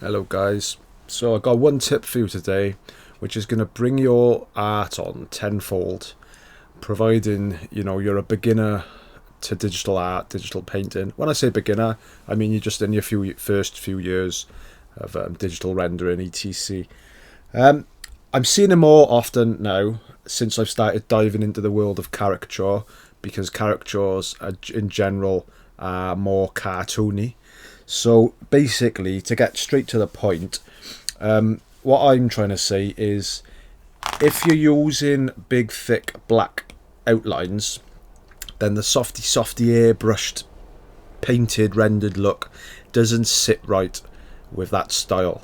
Hello guys, so I got one tip for you today which is going to bring your art on tenfold, providing you're a beginner to digital art, digital painting. When I say beginner, I mean you're just in your first few years of digital rendering, etc. I'm seeing it more often now since I've started diving into the world of caricature, because caricatures are, in general, are more cartoony. So basically, to get straight to the point, what I'm trying to say is, if you're using big, thick, black outlines, then the softy airbrushed, painted, rendered look doesn't sit right with that style.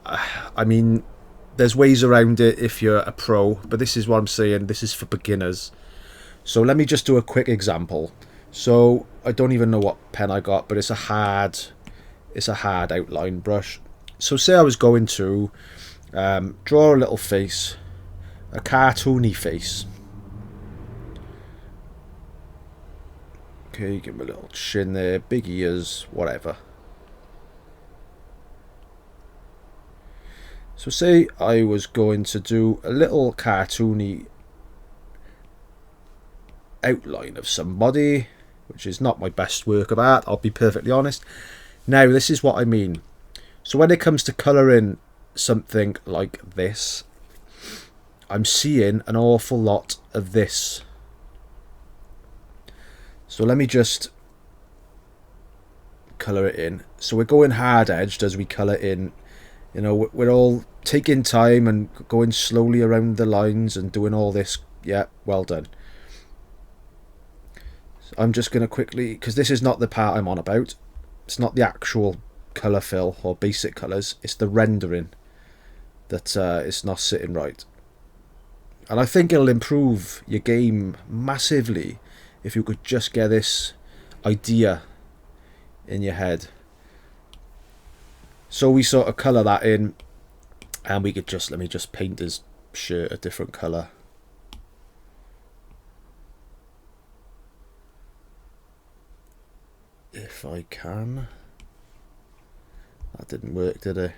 I mean, there's ways around it if you're a pro, but this is what I'm saying. This is for beginners. So let me just do a quick example. So I don't even know what pen I got, but it's a hard outline brush. So say I was going to draw a little face, a cartoony face. Okay, give him a little chin there, big ears, whatever. So say I was going to do a little cartoony outline of somebody, which is not my best work of art, I'll be perfectly honest. Now, this is what I mean. So when it comes to colouring something like this, I'm seeing an awful lot of this. So let me just colour it in. So we're going hard edged as we colour in. We're all taking time and going slowly around the lines and doing all this. Yeah, well done. So I'm just going to quickly, because this is not the part I'm on about. It's not the actual colour fill or basic colours. It's the rendering that it's not sitting right. And I think it'll improve your game massively if you could just get this idea in your head. So we sort of colour that in, and we could let me just paint his shirt a different colour. If I can. That didn't work, did it?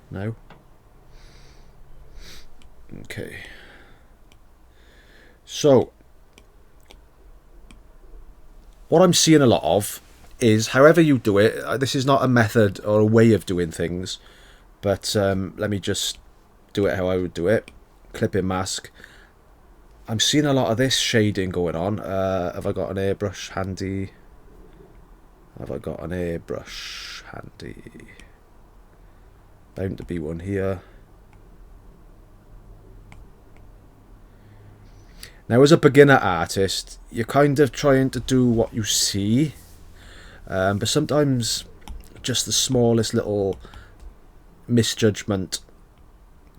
No? Okay. So, what I'm seeing a lot of is, however you do it, this is not a method or a way of doing things, but let me just do it how I would do it. Clipping mask. I'm seeing a lot of this shading going on. Have I got an airbrush handy? Have I got an airbrush handy? Bound to be one here. Now, as a beginner artist, you're kind of trying to do what you see, but sometimes just the smallest little misjudgment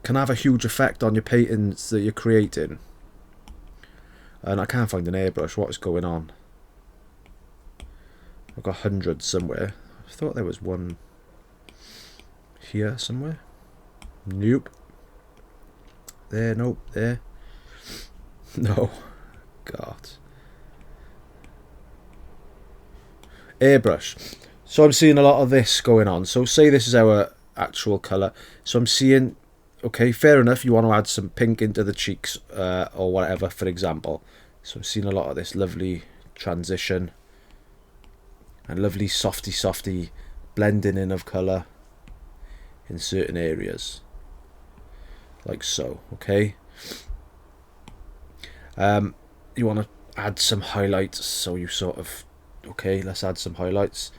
can have a huge effect on your paintings that you're creating. And I can't find an airbrush. What is going on? I've got hundreds somewhere. I thought there was one here somewhere. Nope. There, nope, there. No. God. Airbrush. So I'm seeing a lot of this going on. So say this is our actual colour. So I'm seeing, okay, fair enough, you want to add some pink into the cheeks or whatever, for example. So I'm seeing a lot of this lovely transition and lovely softy blending in of colour in certain areas. Like so, okay? You want to add some highlights, so you sort of, okay, let's add some highlights.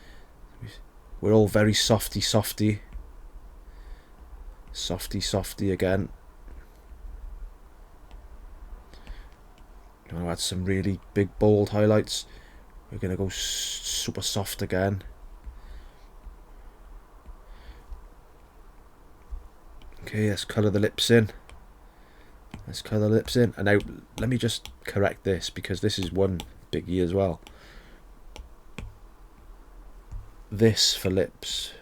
We're all very softy again. You want to add some really big bold highlights. We're going to go super soft again. Okay, let's colour the lips in. And now let me just correct this, because this is one big E as well. This for lips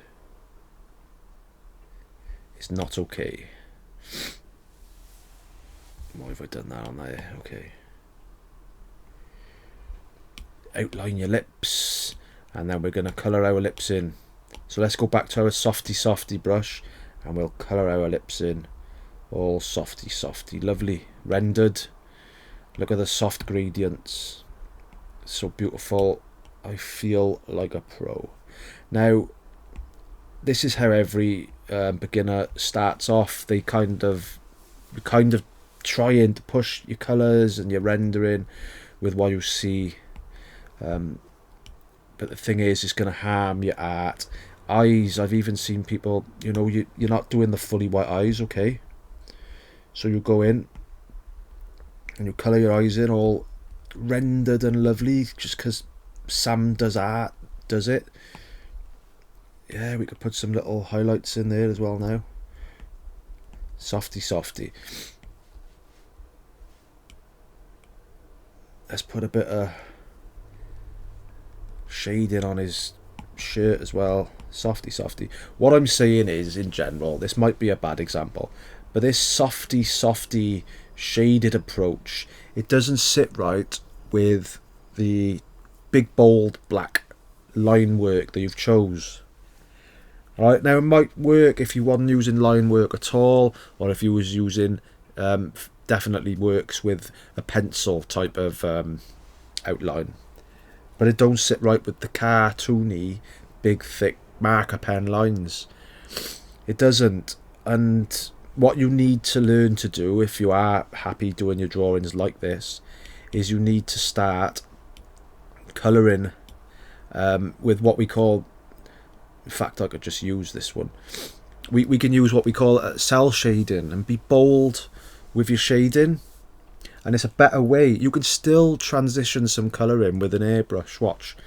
is not okay. Why have I done that on there? Okay. Outline your lips, and then we're going to colour our lips in. So let's go back to our softy brush, and we'll colour our lips in. All softy, lovely, rendered. Look at the soft gradients. So beautiful. I feel like a pro. Now, this is how every beginner starts off. They kind of trying to push your colours and your rendering with what you see, but the thing is, it's going to harm your art. Eyes, I've even seen people, you know, you're not doing the fully white eyes, okay? So you go in and you colour your eyes in all rendered and lovely, just because Sam does art, does it. Yeah, we could put some little highlights in there as well now. Softy. Let's put a bit of shading on his shirt as well. Softy. What I'm saying is, in general, this might be a bad example, but this softy shaded approach, it doesn't sit right with the big bold black line work that you've chose. Right, now it might work if you wasn't using line work at all, or if you was using definitely works with a pencil type of outline, but it don't sit right with the cartoony big thick marker pen lines. It doesn't. And what you need to learn to do, if you are happy doing your drawings like this, is you need to start colouring with what we call, in fact I could just use this one, we can use what we call cell shading, and be bold with your shading. And it's a better way. You can still transition some colour in with an airbrush, watch.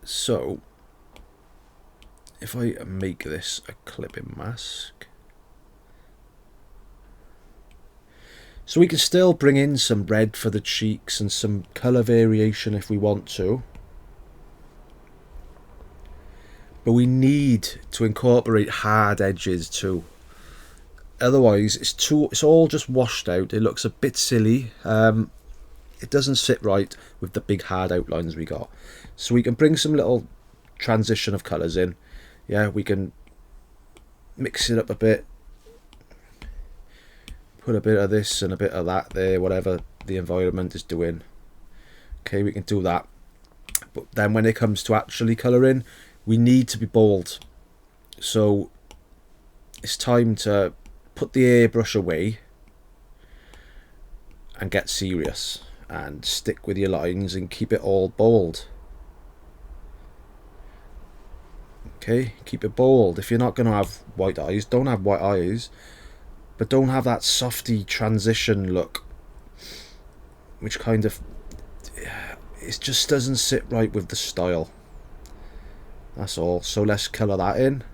So if I make this a clipping mask, so we can still bring in some red for the cheeks and some colour variation if we want to, but we need to incorporate hard edges too. Otherwise it's all just washed out. It looks a bit silly. It doesn't sit right with the big hard outlines we got. So we can bring some little transition of colours in. Yeah, we can mix it up a bit, put a bit of this and a bit of that there, whatever the environment is doing. Okay, we can do that. But then when it comes to actually colouring, we need to be bold. So it's time to put the airbrush away and get serious and stick with your lines and keep it all bold. Okay, keep it bold. If you're not going to have white eyes, don't have white eyes, but don't have that softy transition look, which kind of, it just doesn't sit right with the style. That's all. So let's colour that in.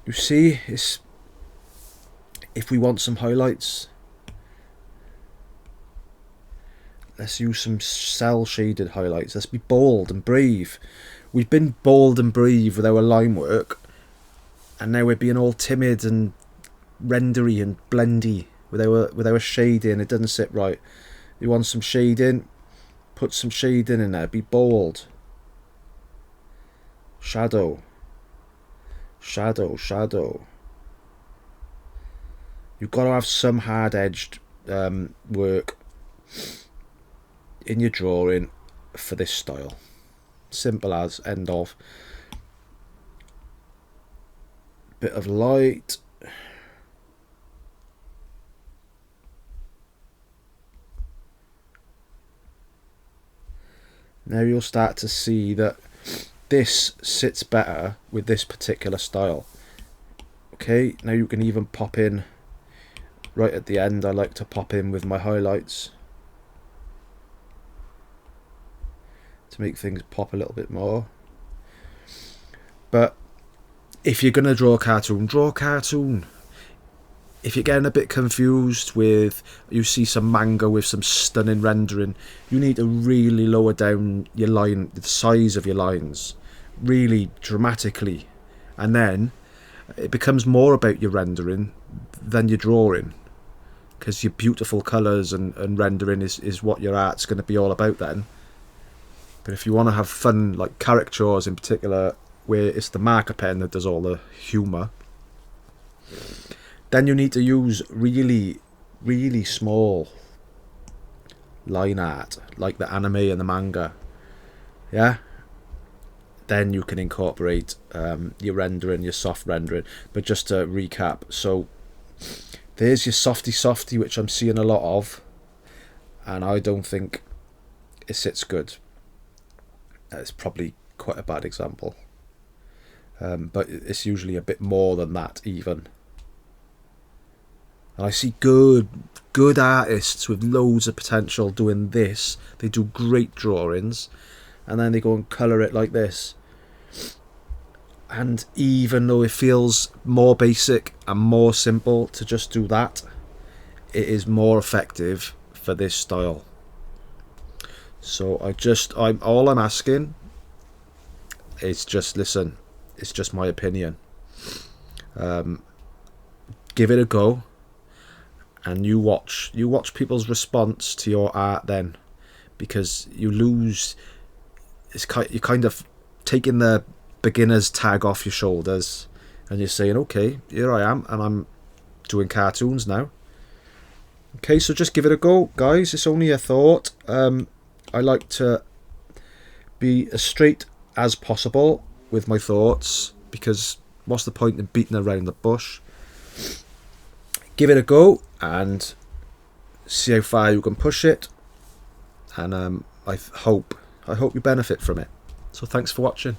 You see, it's, if we want some highlights, let's use some cell shaded highlights. Let's be bold and brave. We've been bold and brave with our line work, and now we're being all timid and rendery and blendy with our shading. It doesn't sit right. You want some shading, put some shading in there. Be bold. Shadow. You've got to have some hard-edged work in your drawing for this style. Simple as, end of. Bit of light. Now you'll start to see that this sits better with this particular style. Okay, now you can even pop in right at the end. I like to pop in with my highlights to make things pop a little bit more. But if you're going to draw a cartoon, draw a cartoon. if you're getting a bit confused with, you see some manga with some stunning rendering, you need to really lower down your line, the size of your lines, really dramatically, and then it becomes more about your rendering than your drawing, because your beautiful colours and rendering is what your art's going to be all about then. But if you want to have fun, like caricatures in particular, where it's the marker pen that does all the humour, then you need to use really, really small line art, like the anime and the manga. Yeah? Then you can incorporate your rendering, your soft rendering. But just to recap, so there's your softy, which I'm seeing a lot of, and I don't think it sits good. It's probably quite a bad example. But it's usually a bit more than that even. And I see good artists with loads of potential doing this. They do great drawings, and then they go and colour it like this. And even though it feels more basic and more simple to just do that, it is more effective for this style. So all I'm asking is just listen. It's just my opinion. Give it a go. And you watch people's response to your art then, because you lose. You're kind of taking the beginner's tag off your shoulders, and you're saying, okay, here I am, and I'm doing cartoons now. Okay, so just give it a go, guys. It's only a thought. I like to be as straight as possible with my thoughts, because what's the point in beating around the bush? Give it a go and see how far you can push it, and I hope you benefit from it. So thanks for watching.